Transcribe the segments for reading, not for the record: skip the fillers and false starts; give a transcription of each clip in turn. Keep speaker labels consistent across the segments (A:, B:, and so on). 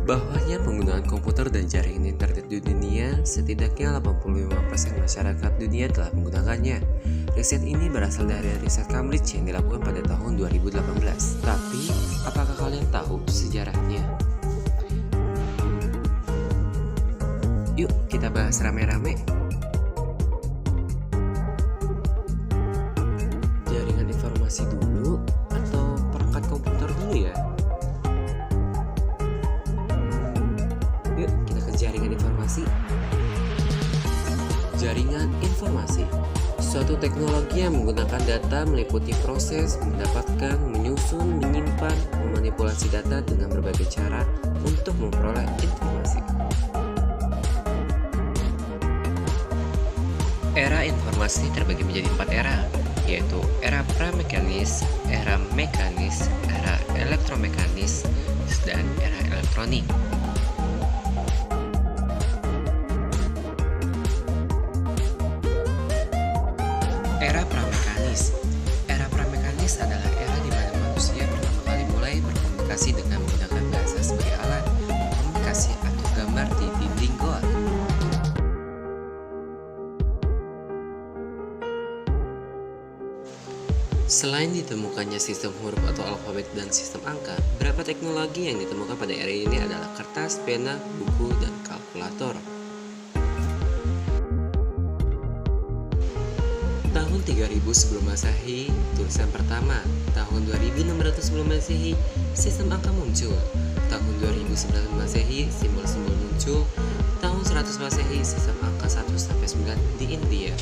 A: bahwanya penggunaan komputer dan jaringan internet di dunia setidaknya 85% masyarakat dunia telah menggunakannya. Riset ini berasal dari riset Cambridge yang dilakukan pada tahun 2018. Tapi, apakah kalian tahu sejarahnya? Yuk kita bahas rame-rame. Jaringan informasi dulu atau perangkat komputer dulu ya? Yuk kita ke jaringan informasi. Jaringan informasi, suatu teknologi yang menggunakan data meliputi proses mendapatkan, menyusun, menyimpan, memanipulasi data dengan berbagai cara untuk memperoleh informasi. Era informasi terbagi menjadi 4 era, yaitu era pra-mekanis, era mekanis, era elektromekanis, dan era elektronik. Era pra-mekanis. Era pra-mekanis adalah era di mana manusia pertama kali mulai berkomunikasi dengan menggunakan bahasa sebagai alat komunikasi atau gambar di dinding goa. Selain ditemukannya sistem huruf atau alfabet dan sistem angka, beberapa teknologi yang ditemukan pada era ini adalah kertas, pena, buku, dan kalkulator. Tahun 3000 sebelum Masehi, tulisan pertama. Tahun 2600 sebelum Masehi, sistem angka muncul. Tahun 2000 sebelum Masehi, simbol-simbol muncul. Tahun 100 Masehi, sistem angka 1-9 di India.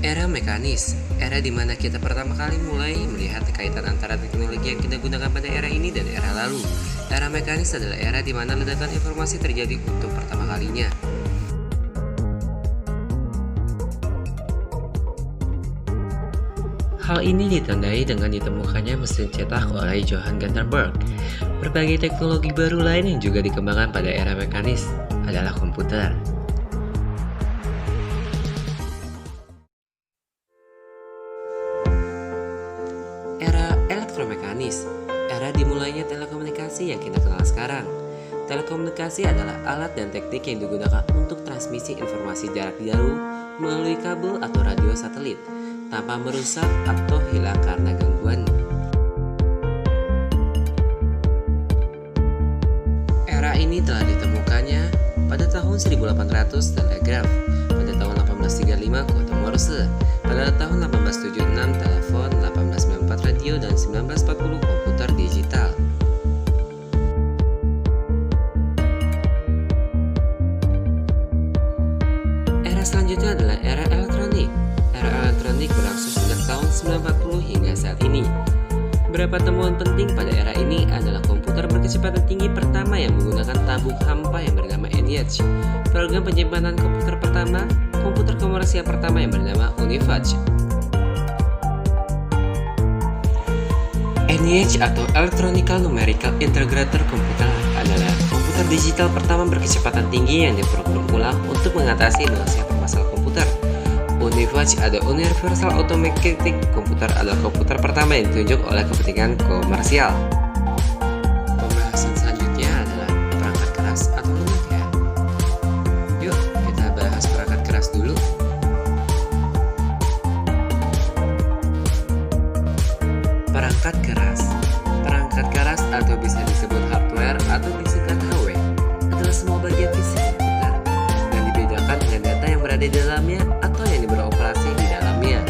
A: Era mekanis, era di mana kita pertama kali mulai melihat kaitan antara teknologi yang kita gunakan pada era ini dan era lalu. Era mekanis adalah era di mana ledakan informasi terjadi untuk pertama kalinya. Hal ini ditandai dengan ditemukannya mesin cetak oleh Johann Gutenberg. Berbagai teknologi baru lain yang juga dikembangkan pada era mekanis adalah komputer. Era elektromekanis, era dimulainya telekomunikasi yang kita kenal sekarang. Telekomunikasi adalah alat dan teknik yang digunakan untuk transmisi informasi jarak jauh melalui kabel atau radio satelit, tanpa merusak atau hilang karena gangguan. Era ini telah ditemukannya pada tahun 1800 telegraf, pada tahun 1835 kode Morse, pada tahun 1876 telepon, 1894 radio, dan 1940 komputer digital. Era selanjutnya adalah era elektronik. Era elektronik berlangsung sejak tahun 1940 hingga saat ini. Beberapa temuan penting pada era ini adalah komputer berkecepatan tinggi pertama yang menggunakan tabung hampa yang bernama ENIAC, program penyimpanan komputer pertama, komputer komersial pertama yang bernama UNIVAC. ENIAC atau Electronical Numerical Integrator Computer adalah komputer digital pertama berkecepatan tinggi yang diprogram ulang untuk mengatasi beberapa masalah komputer. UNIVAC ada Universal Automatic Computer adalah komputer pertama yang ditunjuk oleh kepentingan komersial. Pembahasan selanjutnya adalah perangkat keras atau lunak ya. Yuk kita bahas perangkat keras dulu. Perangkat keras atau bisa disebut hardware atau disingkat HW adalah semua bagian fisik komputer yang dibedakan dengan data yang berada di dalamnya atau yang beroperasi di dalamnya.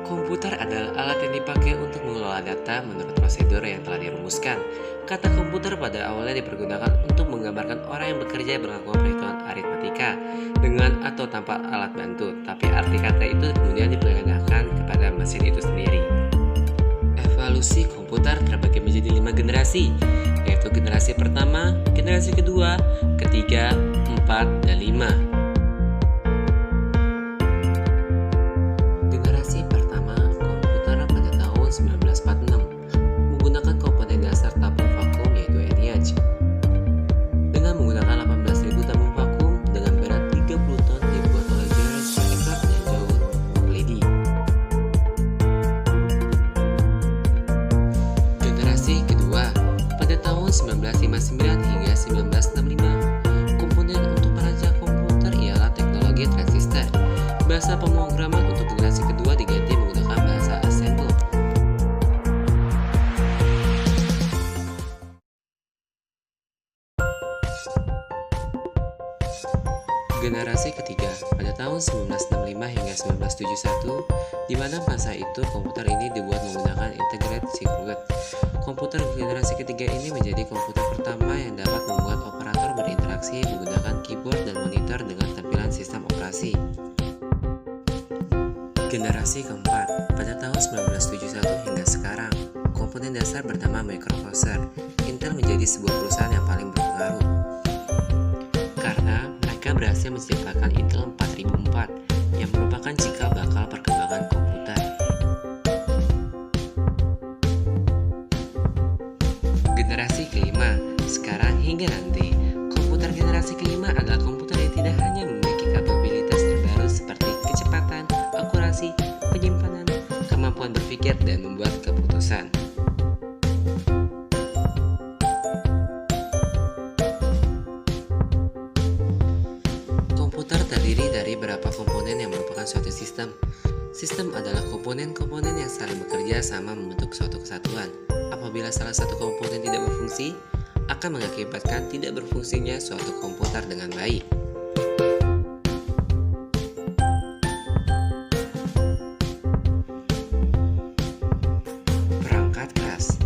A: Komputer adalah alat yang dipakai untuk mengelola data menurut prosedur yang telah dirumuskan. Kata komputer pada awalnya dipergunakan untuk menggambarkan orang yang bekerja melakukan perhitungan aritmatika dengan atau tanpa alat bantu, tapi arti kata itu kemudian dipergunakan kepada mesin itu sendiri. Evolusi komputer terbagi menjadi 5 generasi, yaitu generasi pertama, generasi kedua, ketiga, 4, dan 5. Generasi pertama komputer pada tahun 1946 menggunakan komponen dasar tabung vakum yaitu ENIAC. Dengan menggunakan 18.000 tabung 1959 hingga 1965. Komponen untuk perancang komputer ialah teknologi transistor. Bahasa pemrograman untuk generasi kedua diganti menggunakan bahasa assembler. Generasi ketiga pada tahun 1965 hingga 1971, di mana masa itu komputer ini dibuat menggunakan integrated circuit. Komputer generasi ketiga ini menjadi komputer pertama yang dapat membuat operator berinteraksi menggunakan keyboard dan monitor dengan tampilan sistem operasi. Generasi keempat pada tahun 1971 hingga sekarang, komponen dasar bernama microprocessor. Intel menjadi sebuah perusahaan yang paling berpengaruh karena mereka berhasil menciptakan Intel 4004 yang merupakan cikal bakal perkembangan komputer. Generasi kelima, sekarang hingga nanti, komputer generasi kelima adalah komputer yang tidak hanya memiliki kapabilitas terbaru seperti kecepatan, akurasi, penyimpanan, kemampuan berpikir, dan membuat keputusan. Komputer terdiri dari beberapa komponen yang merupakan suatu sistem. Sistem adalah komponen-komponen yang saling bekerja sama membentuk suatu kesatuan. Apabila salah satu komponen tidak berfungsi, akan mengakibatkan tidak berfungsinya suatu komputer dengan baik. Perangkat keras.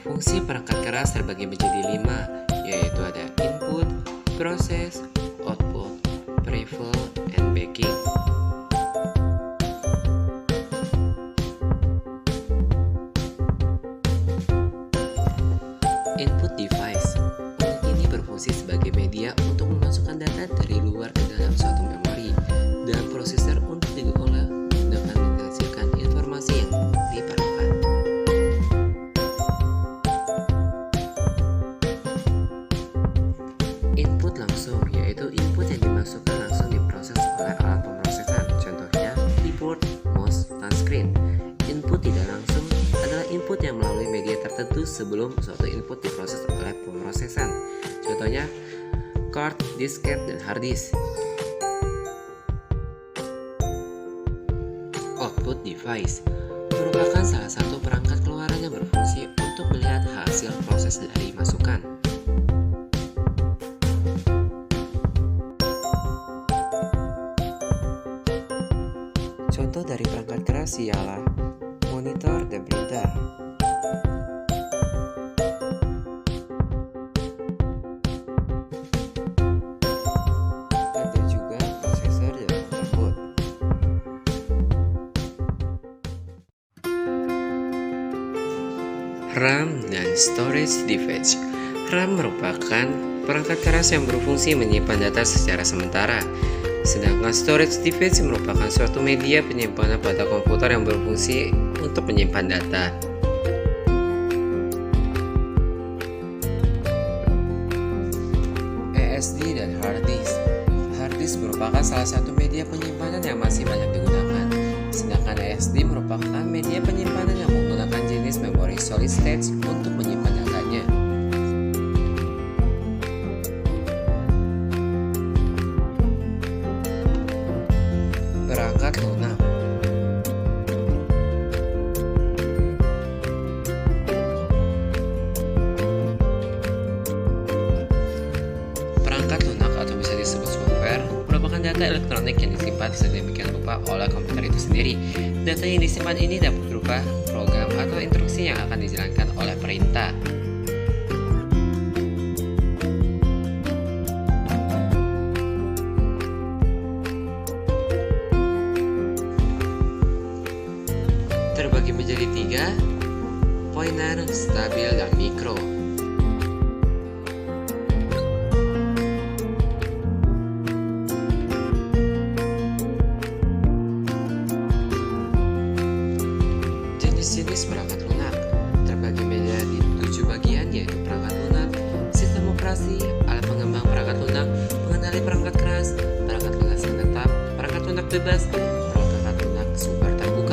A: Fungsi perangkat keras terbagi menjadi 5, yaitu ada input, proses, output, peripheral, and backing. Input device. Unit ini berfungsi sebagai media untuk memasukkan data dari luar ke dalam suatu memori dan prosesor untuk diolah dengan menghasilkan informasi yang diperlukan. Input langsung, yaitu input yang dimasukkan langsung diproses oleh alat pemrosesan, contohnya keyboard, mouse, touchscreen. Input tidak langsung adalah input yang melalui media tertentu sebelum suatu input diproses oleh pemrosesan, contohnya card, disket, dan hard disk. Output device merupakan salah satu perangkat keluaran yang berfungsi untuk melihat hasil proses dari masukan. Contoh dari perangkat keras ialah monitor dan printer. Ada juga prosesor dan motherboard. RAM dan storage device. RAM merupakan perangkat keras yang berfungsi menyimpan data secara sementara. Sedangkan storage device merupakan suatu media penyimpanan pada komputer yang berfungsi untuk menyimpan data. SSD dan hard disk. Hard disk merupakan salah satu media penyimpanan yang masih banyak digunakan. Sedangkan SSD merupakan media penyimpanan yang menggunakan jenis memori solid state untuk menyimpan datanya. Perangkat lunak. Perangkat lunak atau bisa disebut software merupakan data elektronik yang disimpan sedemikian rupa oleh komputer itu sendiri. Data yang disimpan ini dapat berupa program atau instruksi yang akan dijalankan oleh perintah. Terbagi menjadi 3, pointer, stabil, dan mikro. Jenis-jenis perangkat lunak terbagi menjadi 7 bagian, yaitu perangkat lunak, sistem operasi, alat pengembang perangkat lunak, pengendali perangkat keras, perangkat lunak tetap, perangkat lunak bebas, perangkat lunak sumber terbuka.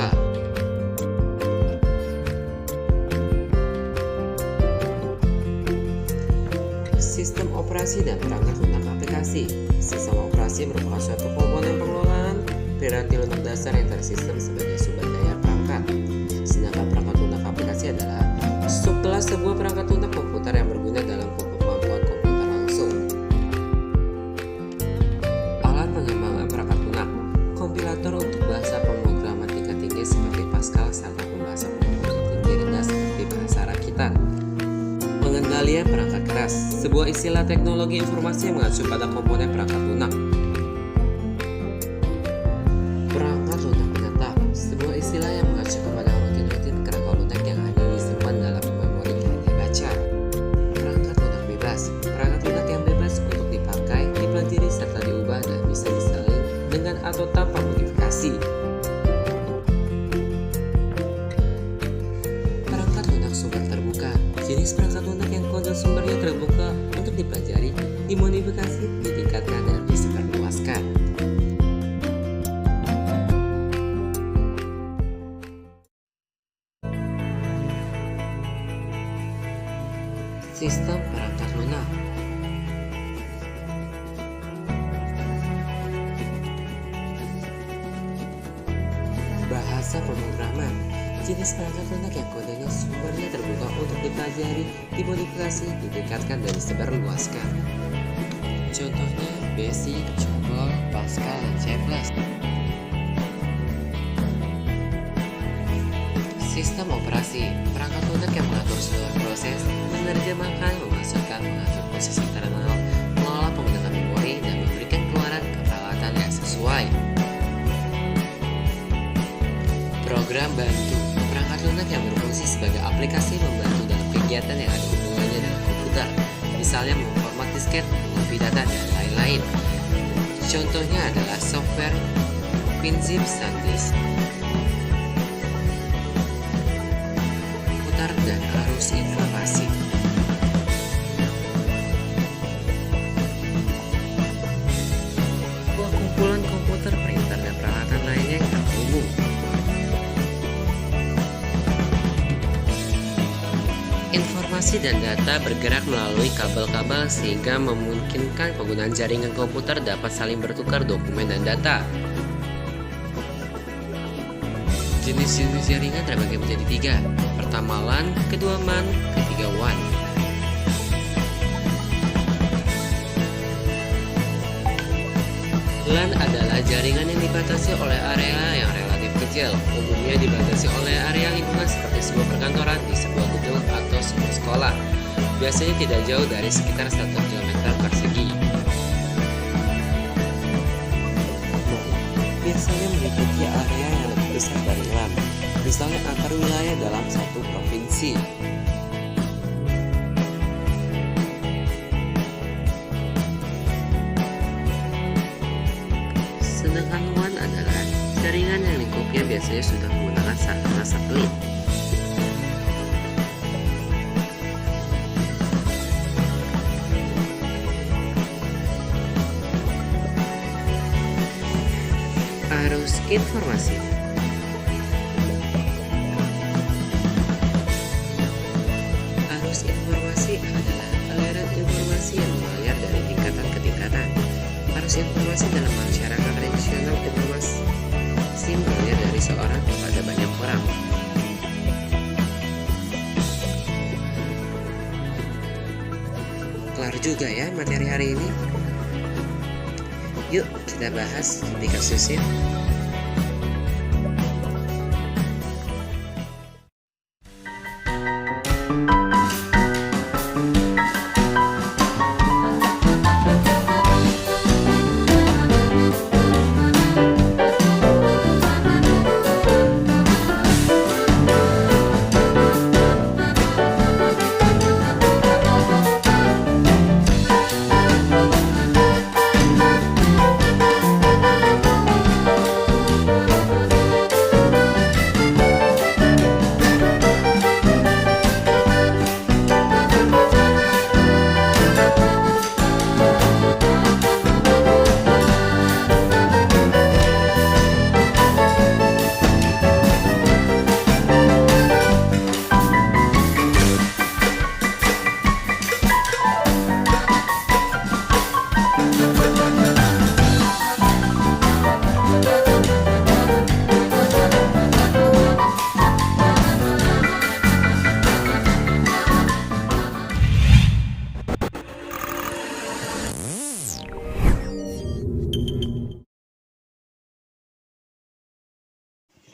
A: operasi dan perangkat lunak aplikasi. Sistem operasi merupakan suatu komponen pengelolaan piranti lunak dasar yang tersistem sebagai sumber daya perangkat. Sedangkan perangkat lunak aplikasi adalah subkelas sebuah perangkat lunak komputer yang berguna dalam kemampuan komputer langsung. Alat pengembangan perangkat lunak, kompilator untuk bahasa pemrograman tingkat tinggi seperti Pascal serta pembahasa pemrograman tinggi rendah seperti bahasa rakitan. Pengendalian perangkat keras, sebuah istilah teknologi informasi yang mengacu pada komponen perangkat lunak. Perangkat lunak menetap, sebuah istilah yang mengacu kepada rutin-rutin kerangka lunak yang hanya disimpan dalam memori yang dibaca. Perangkat lunak bebas, perangkat lunak yang bebas untuk dipakai, dipelajari serta diubah dan bisa disalin dengan atau tanpa modifikasi. Perangkat lunak sumber terbuka, jenis perangkat lunak yang kode sumbernya terbuka untuk dipelajari, dimodifikasi, ditingkatkan, dan disebarluaskan. Sistem perangkat lunak. Bahasa pemrograman, jenis perangkat lunak yang kodenya sumbernya terbuka untuk dipelajari, dimodifikasi, ditingkatkan, dan disebarluaskan. Contohnya BASIC, COBOL, Pascal, dan C++. Sistem operasi, perangkat lunak yang mengatur seluruh proses, menerjemahkan, memasukkan, mengatur proses internal, mengolah penggunaan memori, dan memberikan keluaran ke peralatan yang sesuai. Program bantu, perangkat lunak yang berfungsi sebagai aplikasi membantu dalam kegiatan yang ada hubungannya dengan komputer, misalnya memformat disket, mengopi data, dan lain-lain. Contohnya adalah software WinZip SanDisk. Putar dan arus informasi. Sebuah kumpulan komputer, printer, dan peralatan lainnya yang terhubung. Informasi dan data bergerak melalui kabel-kabel sehingga memungkinkan penggunaan jaringan komputer dapat saling bertukar dokumen dan data. Jenis-jenis jaringan terbagi menjadi 3. Pertama LAN, kedua MAN, ketiga WAN. LAN adalah jaringan yang dibatasi oleh area yang relatif kecil, umumnya dibatasi oleh area lingkungan seperti sebuah perkantoran, di sebuah gedung, atau sebuah sekolah. Biasanya tidak jauh dari sekitar 1 km persegi. Biasanya meliputi area yang lebih besar dari LAN, misalnya antar wilayah dalam satu provinsi. Sedangkan WAN adalah jaringan yang lingkupnya biasanya sudah menggunakan sarana satelit. Arus informasi. Arus informasi adalah aliran informasi yang mengalir dari tingkatan ke tingkatan. Arus informasi dalam masyarakat tradisional informasi mengalir dari seorang kepada banyak orang. Kelar juga ya materi hari ini. Yuk kita bahas di kasusnya.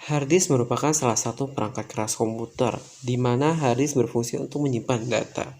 A: Harddisk merupakan salah satu perangkat keras komputer, di mana harddisk berfungsi untuk menyimpan data.